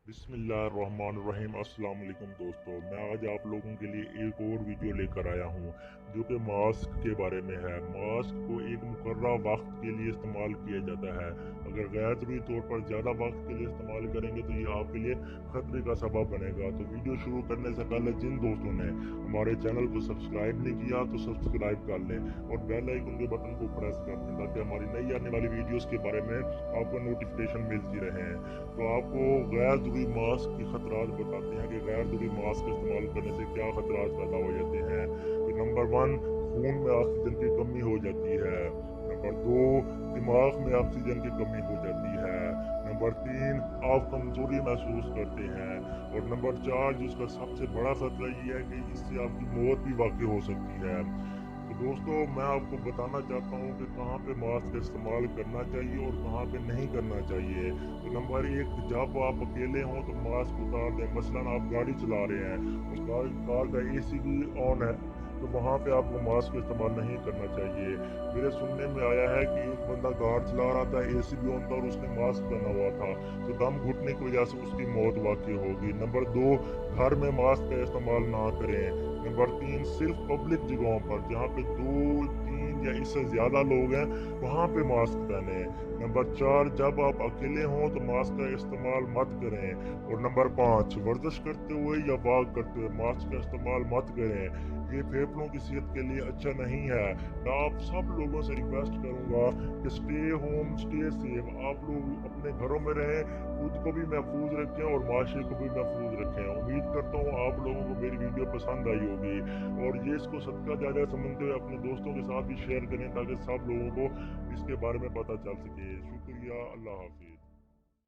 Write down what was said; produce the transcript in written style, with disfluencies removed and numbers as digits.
बिस्मिल्लाहिर्रहमानिर्रहीम। अस्सलाम वालेकुम दोस्तों, मैं आज आप लोगों के लिए एक और वीडियो लेकर आया हूँ जो कि मास्क के बारे में है। मास्क को एक मुकर्रर वक्त के लिए इस्तेमाल किया जाता है। अगर गैर ज़रूरी तौर पर ज़्यादा वक्त के लिए इस्तेमाल करेंगे तो ये आपके लिए खतरे का सबब बनेगा। तो वीडियो शुरू करने से पहले जिन दोस्तों ने हमारे चैनल को सब्सक्राइब नहीं किया तो सब्सक्राइब कर लें और बेल आइकन के बटन को प्रेस कर दें ताकि हमारी नई आने वाली वीडियोस के बारे में आपको नोटिफिकेशन मिलती रहे। तो आपको गैर ज़रूरी मास्क के खतरात बताते हैं कि गैर ज़रूरी मास्क इस्तेमाल करने से क्या खतरात पैदा हो जाते हैं। तो नंबर 1, खून में ऑक्सीजन की कमी हो जाती है। नंबर 2, दिमाग में ऑक्सीजन की कमी हो जाती है। नंबर 3, आप कमजोरी महसूस करते हैं। और नंबर 4, जिसका सबसे बड़ा खतरा ये है कि इससे आपकी मौत भी वाक़ई हो सकती है। तो दोस्तों, मैं आपको बताना चाहता हूँ कि कहाँ पे मास्क इस्तेमाल करना चाहिए और कहाँ पे नहीं करना चाहिए। तो नंबर 1, जब आप अकेले हों तो मास्क उतार दें। मसलन आप गाड़ी चला रहे हैं और कार का एसी भी ऑन है तो वहाँ पे आपको मास्क इस्तेमाल नहीं करना चाहिए। मेरे सुनने में आया है कि एक बंदा कार चला रहा था, एसी भी ऑन था और उसने मास्क पहना हुआ था, तो दम घुटने की वजह से उसकी मौत वाक़ई होगी। नंबर 2, घर में मास्क का इस्तेमाल ना करें। नंबर 3, सिर्फ पब्लिक जगहों पर जहाँ पे 2, 3 या इससे ज़्यादा लोग हैं वहाँ पे मास्क पहने। नंबर 4, जब आप अकेले हों तो मास्क का इस्तेमाल मत करें। और नंबर 5, वर्जिश करते हुए या वॉक करते हुए मास्क का इस्तेमाल मत करें। ये फेफड़ों की सेहत के लिए अच्छा नहीं है। मैं आप सब लोगों से रिक्वेस्ट करूंगा कि स्टे होम स्टे सेफ। आप लोग अपने घरों में रहें, खुद को भी महफूज रखें और माशरे को भी महफूज रखें। उम्मीद करता हूँ आप लोगों को मेरी वीडियो पसंद आई होगी और ये इसको सदका जारिया समझते हुए अपने दोस्तों के साथ भी शेयर करें ताकि सब लोगों को इसके बारे में पता चल सके। शुक्रिया, अल्लाह हाफिज।